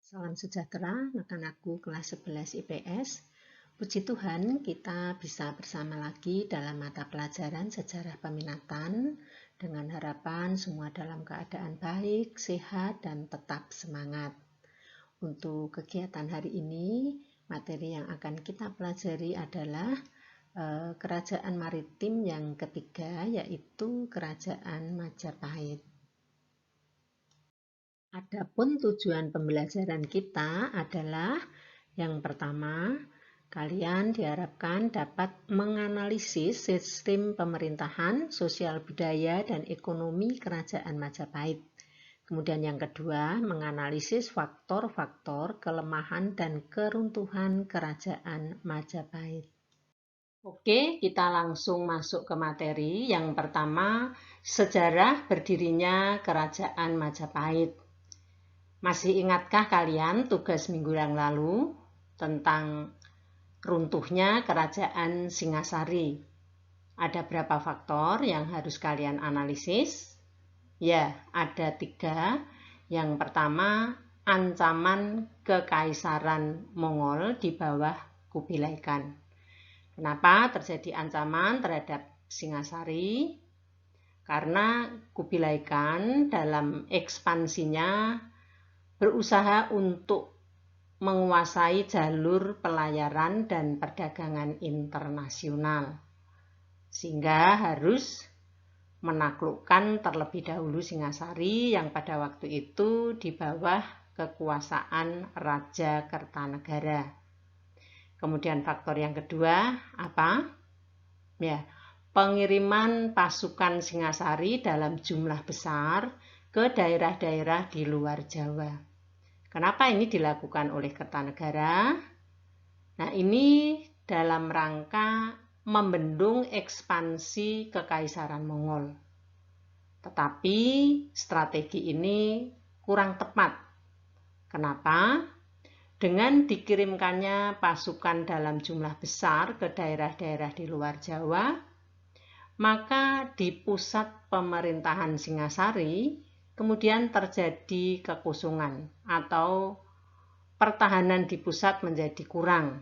Salam sejahtera, anak-anakku kelas 11 IPS. Puji Tuhan, kita bisa bersama lagi dalam mata pelajaran sejarah peminatan dengan harapan semua dalam keadaan baik, sehat, dan tetap semangat. Untuk kegiatan hari ini, materi yang akan kita pelajari adalah kerajaan maritim yang ketiga, yaitu Kerajaan Majapahit. Adapun tujuan pembelajaran kita adalah yang pertama, kalian diharapkan dapat menganalisis sistem pemerintahan, sosial budaya, dan ekonomi Kerajaan Majapahit. Kemudian yang kedua, menganalisis faktor-faktor kelemahan dan keruntuhan Kerajaan Majapahit. Oke, kita langsung masuk ke materi. Yang pertama, sejarah berdirinya Kerajaan Majapahit. Masih ingatkah kalian tugas minggu yang lalu tentang runtuhnya Kerajaan Singasari? Ada berapa faktor yang harus kalian analisis? Ya, ada 3. Yang pertama, ancaman kekaisaran Mongol di bawah Kubilai Khan. Kenapa terjadi ancaman terhadap Singasari? Karena Kubilai Khan dalam ekspansinya berusaha untuk menguasai jalur pelayaran dan perdagangan internasional, sehingga harus menaklukkan terlebih dahulu Singasari yang pada waktu itu di bawah kekuasaan Raja Kertanegara. Kemudian faktor yang kedua apa? Ya, pengiriman pasukan Singasari dalam jumlah besar ke daerah-daerah di luar Jawa. Kenapa ini dilakukan oleh Kertanegara? Nah, ini dalam rangka membendung ekspansi kekaisaran Mongol. Tetapi strategi ini kurang tepat. Kenapa? Dengan dikirimkannya pasukan dalam jumlah besar ke daerah-daerah di luar Jawa, maka di pusat pemerintahan Singasari kemudian terjadi kekosongan atau pertahanan di pusat menjadi kurang.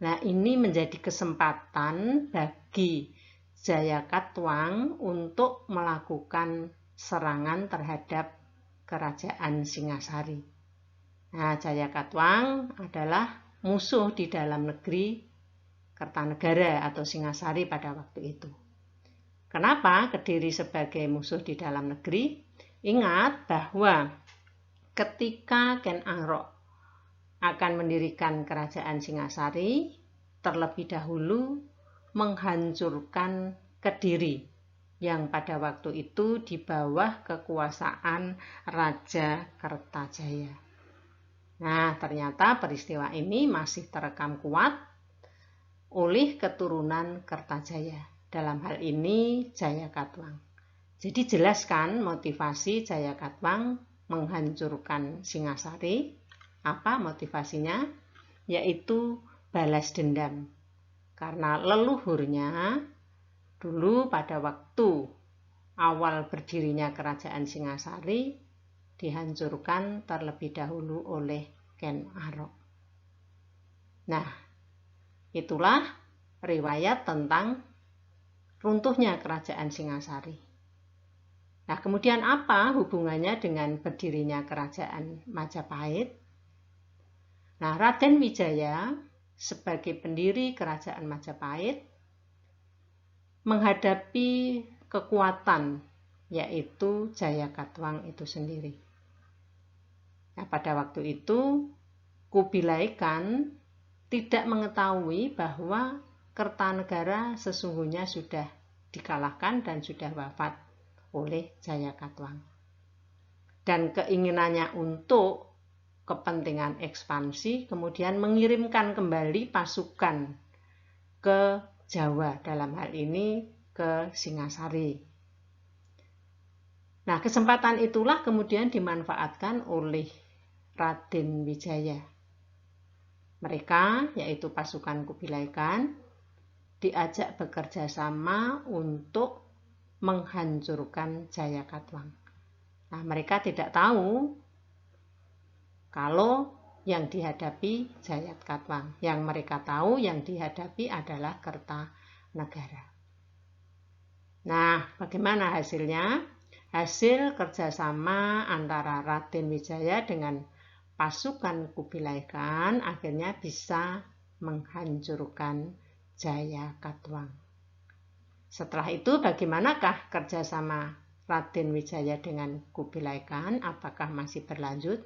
Nah, ini menjadi kesempatan bagi Jayakatwang untuk melakukan serangan terhadap Kerajaan Singasari. Nah, Jayakatwang adalah musuh di dalam negeri Kertanegara atau Singasari pada waktu itu. Kenapa Kediri sebagai musuh di dalam negeri? Ingat bahwa ketika Ken Arok akan mendirikan Kerajaan Singasari, terlebih dahulu menghancurkan Kediri yang pada waktu itu di bawah kekuasaan Raja Kertajaya. Nah, ternyata peristiwa ini masih terekam kuat oleh keturunan Kertajaya. Dalam hal ini Jayakatwang. Jadi jelaskan motivasi Jayakatwang menghancurkan Singasari. Apa motivasinya? Yaitu balas dendam. Karena leluhurnya dulu pada waktu awal berdirinya Kerajaan Singasari dihancurkan terlebih dahulu oleh Ken Arok. Nah, itulah riwayat tentang runtuhnya Kerajaan Singasari. Nah, kemudian apa hubungannya dengan berdirinya Kerajaan Majapahit? Nah, Raden Wijaya sebagai pendiri Kerajaan Majapahit menghadapi kekuatan, yaitu Jayakatwang itu sendiri. Nah, pada waktu itu Kubilai Khan tidak mengetahui bahwa Kertanegara sesungguhnya sudah dikalahkan dan sudah wafat oleh Jayakatwang. Dan keinginannya untuk kepentingan ekspansi kemudian mengirimkan kembali pasukan ke Jawa, dalam hal ini ke Singasari. Nah, kesempatan itulah kemudian dimanfaatkan oleh Raden Wijaya. Mereka, yaitu pasukan Kubilai Khan, diajak bekerja sama untuk menghancurkan Jayakatwang. Nah, mereka tidak tahu kalau yang dihadapi Jayatkatwang. Yang mereka tahu yang dihadapi adalah Kertanegara. Nah, bagaimana hasilnya? Hasil kerjasama antara Raden Wijaya dengan pasukan Kubilai Khan akhirnya bisa menghancurkan Jayatkatwang. Setelah itu bagaimanakah kerjasama Raden Wijaya dengan Kubilai Khan? Apakah masih berlanjut?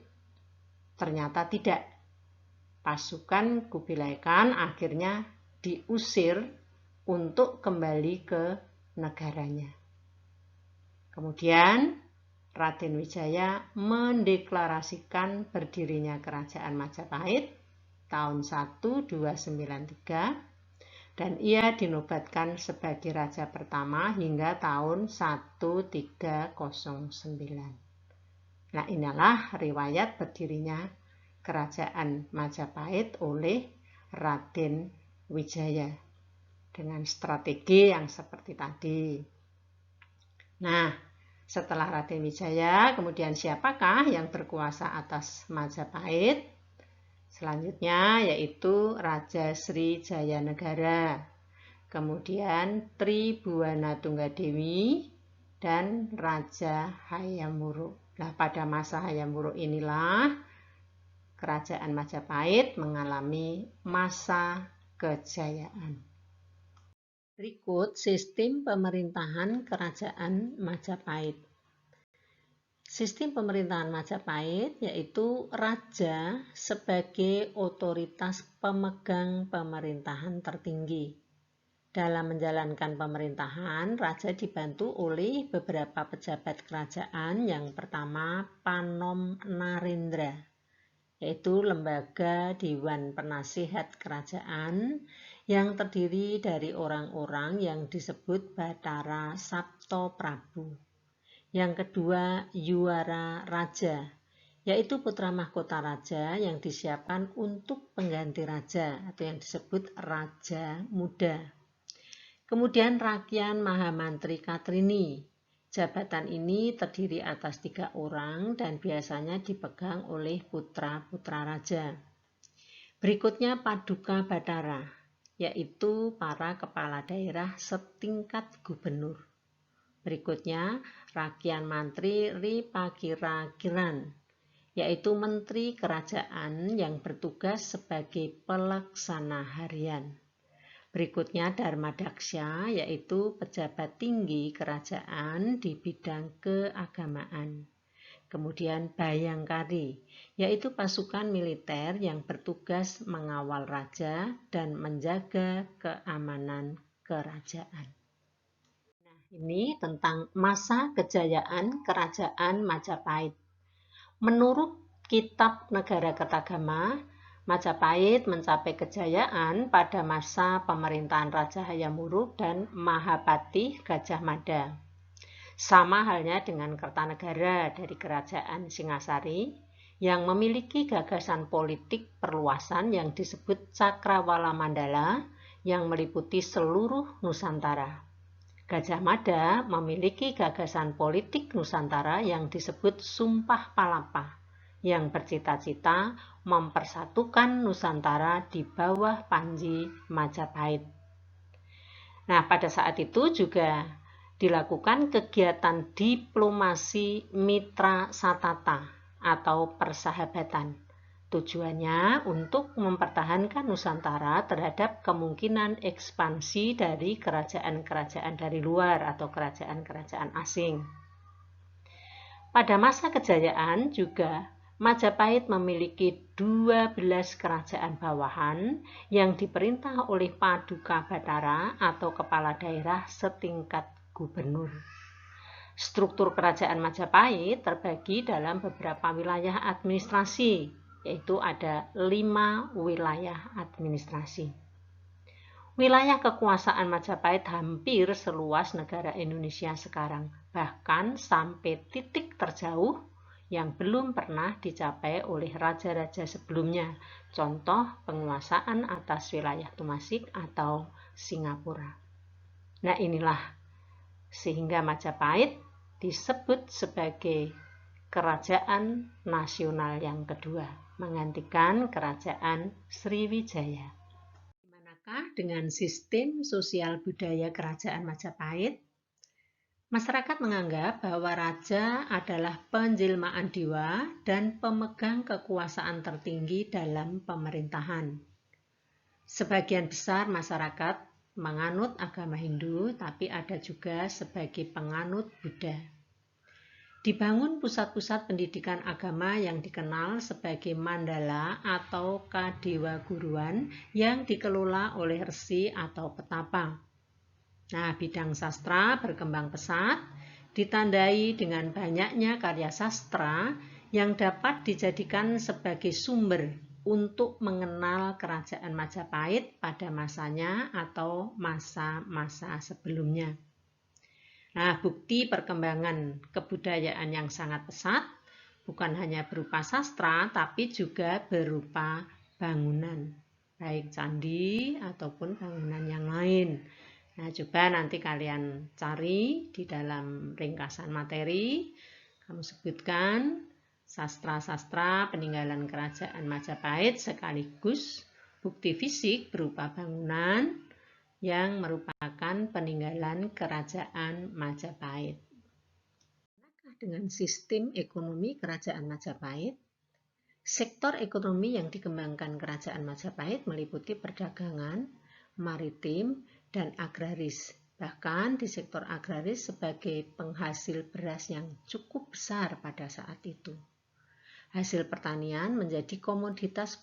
Ternyata tidak. Pasukan Kubilai Khan akhirnya diusir untuk kembali ke negaranya. Kemudian Raden Wijaya mendeklarasikan berdirinya Kerajaan Majapahit tahun 1293 dan ia dinobatkan sebagai raja pertama hingga tahun 1309. Nah, inilah riwayat berdirinya Kerajaan Majapahit oleh Raden Wijaya dengan strategi yang seperti tadi. Nah, setelah Raden Wijaya, kemudian siapakah yang berkuasa atas Majapahit? Selanjutnya yaitu Raja Sri Jayanegara, kemudian Tribhuwana Tunggadewi, dan Raja Hayam Wuruk. Nah, pada masa Hayam Wuruk inilah Kerajaan Majapahit mengalami masa kejayaan. Berikut sistem pemerintahan Kerajaan Majapahit. Sistem pemerintahan Majapahit yaitu raja sebagai otoritas pemegang pemerintahan tertinggi. Dalam menjalankan pemerintahan, raja dibantu oleh beberapa pejabat kerajaan. Yang pertama, Panom Narendra, yaitu lembaga Dewan Penasihat Kerajaan yang terdiri dari orang-orang yang disebut Bathara Saptoprabu. Yang kedua, Yuara Raja, yaitu putra mahkota raja yang disiapkan untuk pengganti raja atau yang disebut Raja Muda. Kemudian Rakyan Mahamantri Katrini. Jabatan ini terdiri atas 3 orang dan biasanya dipegang oleh putra-putra raja. Berikutnya Paduka Bathara, yaitu para kepala daerah setingkat gubernur. Berikutnya Rakyan Mantri Ripakirakiran, yaitu menteri kerajaan yang bertugas sebagai pelaksana harian. Berikutnya Dharmadaksha, yaitu pejabat tinggi kerajaan di bidang keagamaan. Kemudian Bayangkari, yaitu pasukan militer yang bertugas mengawal raja dan menjaga keamanan kerajaan. Nah, ini tentang masa kejayaan Kerajaan Majapahit. Menurut Kitab Negara Kertagama, Majapahit mencapai kejayaan pada masa pemerintahan Raja Hayam Wuruk dan Mahapati Gajah Mada. Sama halnya dengan Kertanegara dari Kerajaan Singasari yang memiliki gagasan politik perluasan yang disebut Cakrawala Mandala yang meliputi seluruh Nusantara. Gajah Mada memiliki gagasan politik Nusantara yang disebut Sumpah Palapa, yang bercita-cita mempersatukan Nusantara di bawah panji Majapahit. Nah, pada saat itu juga dilakukan kegiatan diplomasi mitra satata atau persahabatan. Tujuannya untuk mempertahankan Nusantara terhadap kemungkinan ekspansi dari kerajaan-kerajaan dari luar atau kerajaan-kerajaan asing. Pada masa kejayaan juga Majapahit memiliki 12 kerajaan bawahan yang diperintah oleh Paduka Bathara atau kepala daerah setingkat gubernur. Struktur kerajaan Majapahit terbagi dalam beberapa wilayah administrasi, yaitu ada 5 wilayah administrasi. Wilayah kekuasaan Majapahit hampir seluas negara Indonesia sekarang, bahkan sampai titik terjauh yang belum pernah dicapai oleh raja-raja sebelumnya, contoh penguasaan atas wilayah Tumasik atau Singapura. Nah, inilah sehingga Majapahit disebut sebagai kerajaan nasional yang kedua. menggantikan kerajaan Sriwijaya. Bagaimanakah dengan sistem sosial budaya kerajaan Majapahit? Masyarakat menganggap bahwa raja adalah penjelmaan dewa dan pemegang kekuasaan tertinggi dalam pemerintahan. Sebagian besar masyarakat menganut agama Hindu, tapi ada juga sebagai penganut Buddha. Dibangun pusat-pusat pendidikan agama yang dikenal sebagai mandala atau kadewa guruan yang dikelola oleh resi atau petapa. Nah, bidang sastra berkembang pesat, ditandai dengan banyaknya karya sastra yang dapat dijadikan sebagai sumber untuk mengenal kerajaan Majapahit pada masanya atau masa-masa sebelumnya. Nah, bukti perkembangan kebudayaan yang sangat pesat bukan hanya berupa sastra, tapi juga berupa bangunan, baik candi ataupun bangunan yang lain. Nah, coba nanti kalian cari di dalam ringkasan materi, kamu sebutkan sastra-sastra peninggalan kerajaan Majapahit sekaligus bukti fisik berupa bangunan yang merupakan peninggalan kerajaan Majapahit. Dengan sistem ekonomi kerajaan Majapahit, sektor ekonomi yang dikembangkan kerajaan Majapahit meliputi perdagangan, maritim, dan agraris. Bahkan di sektor agraris sebagai penghasil beras yang cukup besar pada saat itu. Hasil pertanian menjadi komoditas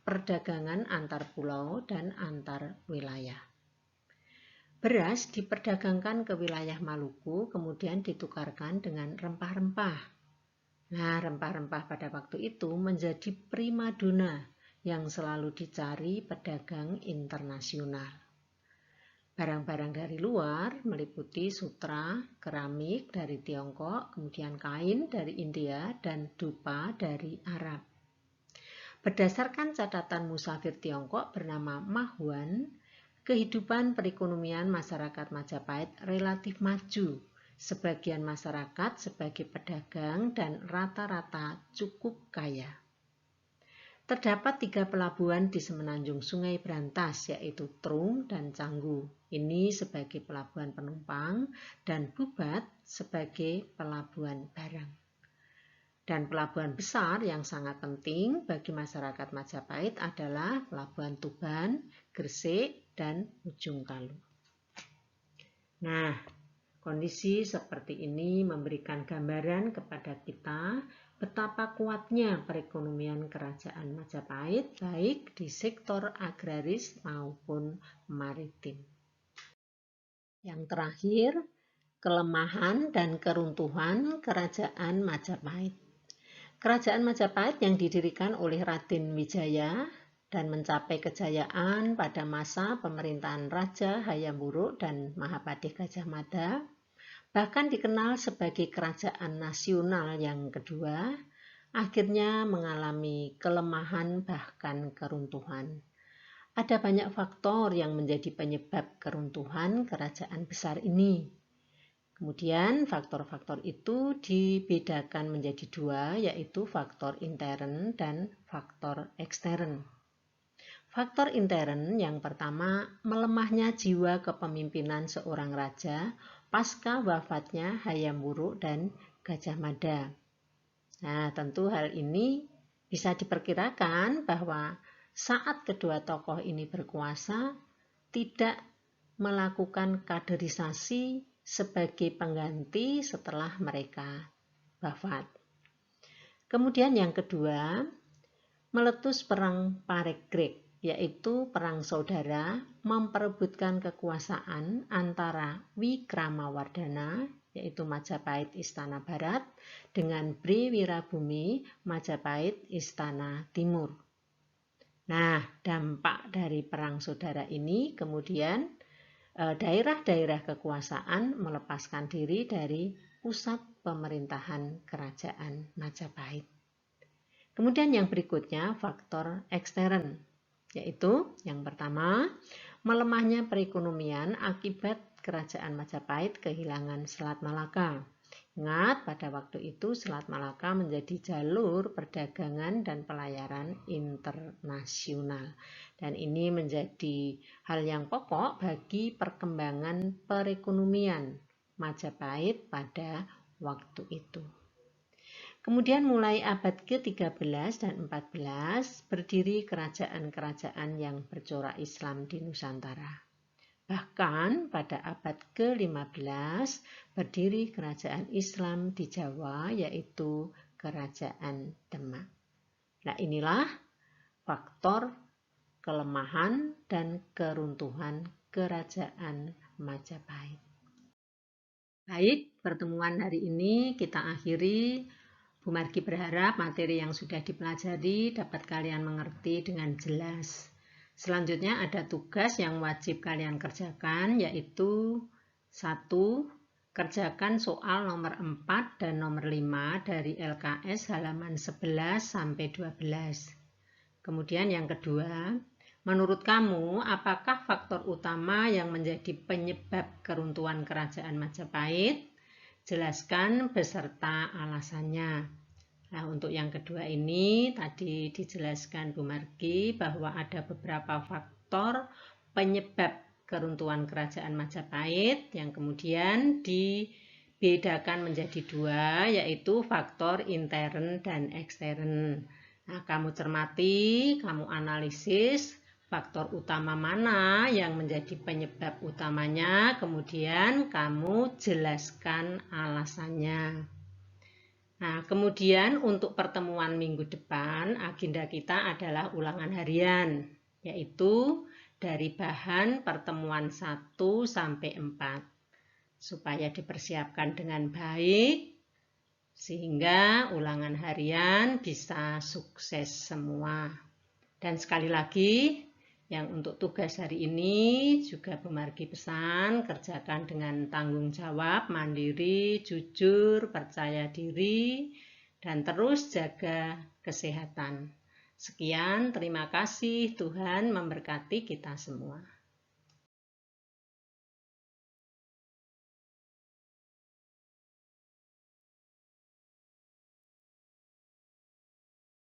perdagangan antar pulau dan antar wilayah. Beras diperdagangkan ke wilayah Maluku, kemudian ditukarkan dengan rempah-rempah. Nah, rempah-rempah pada waktu itu menjadi primadona yang selalu dicari pedagang internasional. Barang-barang dari luar meliputi sutra, keramik dari Tiongkok, kemudian kain dari India, dan dupa dari Arab. Berdasarkan catatan musafir Tiongkok bernama Mahuan, kehidupan perekonomian masyarakat Majapahit relatif maju. Sebagian masyarakat sebagai pedagang dan rata-rata cukup kaya. Terdapat 3 pelabuhan di semenanjung Sungai Brantas, yaitu Trung dan Canggu. Ini sebagai pelabuhan penumpang dan Bubat sebagai pelabuhan barang. Dan pelabuhan besar yang sangat penting bagi masyarakat Majapahit adalah Pelabuhan Tuban, Gresik, dan Ujung Kalu. Nah, kondisi seperti ini memberikan gambaran kepada kita betapa kuatnya perekonomian kerajaan Majapahit baik di sektor agraris maupun maritim. Yang terakhir, kelemahan dan keruntuhan kerajaan Majapahit. Kerajaan Majapahit yang didirikan oleh Raden Wijaya dan mencapai kejayaan pada masa pemerintahan Raja Hayam Wuruk dan Mahapatih Gajah Mada, bahkan dikenal sebagai kerajaan nasional yang kedua, akhirnya mengalami kelemahan bahkan keruntuhan. Ada banyak faktor yang menjadi penyebab keruntuhan kerajaan besar ini. Kemudian faktor-faktor itu dibedakan menjadi 2, yaitu faktor intern dan faktor ekstern. Faktor intern yang pertama, melemahnya jiwa kepemimpinan seorang raja pasca wafatnya Hayam Wuruk dan Gajah Mada. Nah, tentu hal ini bisa diperkirakan bahwa saat kedua tokoh ini berkuasa, tidak melakukan kaderisasi sebagai pengganti setelah mereka wafat. Kemudian yang kedua, meletus perang Paregreg, yaitu perang saudara memperebutkan kekuasaan antara Wikramawardhana, yaitu Majapahit Istana Barat, dengan Brewirabumi Majapahit Istana Timur. Nah, dampak dari perang saudara ini kemudian daerah-daerah kekuasaan melepaskan diri dari pusat pemerintahan kerajaan Majapahit. Kemudian yang berikutnya faktor ekstern, yaitu yang pertama melemahnya perekonomian akibat kerajaan Majapahit kehilangan Selat Malaka. Ingat, pada waktu itu Selat Malaka menjadi jalur perdagangan dan pelayaran internasional. Dan ini menjadi hal yang pokok bagi perkembangan perekonomian Majapahit pada waktu itu. Kemudian mulai abad ke-13 dan 14 berdiri kerajaan-kerajaan yang bercorak Islam di Nusantara. Bahkan pada abad ke-15 berdiri kerajaan Islam di Jawa, yaitu Kerajaan Demak. Nah, inilah faktor kelemahan dan keruntuhan Kerajaan Majapahit. Baik, pertemuan hari ini kita akhiri. Bu Margi berharap materi yang sudah dipelajari dapat kalian mengerti dengan jelas. Selanjutnya ada tugas yang wajib kalian kerjakan, yaitu 1. Kerjakan soal nomor 4 dan nomor 5 dari LKS halaman 11 sampai 12. Kemudian yang kedua, menurut kamu apakah faktor utama yang menjadi penyebab keruntuhan Kerajaan Majapahit? Jelaskan beserta alasannya. Nah, untuk yang kedua ini tadi dijelaskan Bu Margi bahwa ada beberapa faktor penyebab keruntuhan Kerajaan Majapahit yang kemudian dibedakan menjadi dua, yaitu faktor intern dan ekstern. Nah, kamu cermati, kamu analisis faktor utama mana yang menjadi penyebab utamanya, kemudian kamu jelaskan alasannya. Nah, kemudian untuk pertemuan minggu depan, agenda kita adalah ulangan harian, yaitu dari bahan pertemuan 1 sampai 4, supaya dipersiapkan dengan baik, sehingga ulangan harian bisa sukses semua. Dan sekali lagi, yang untuk tugas hari ini juga Bu Margi pesan, kerjakan dengan tanggung jawab, mandiri, jujur, percaya diri, dan terus jaga kesehatan. Sekian, terima kasih. Tuhan memberkati kita semua.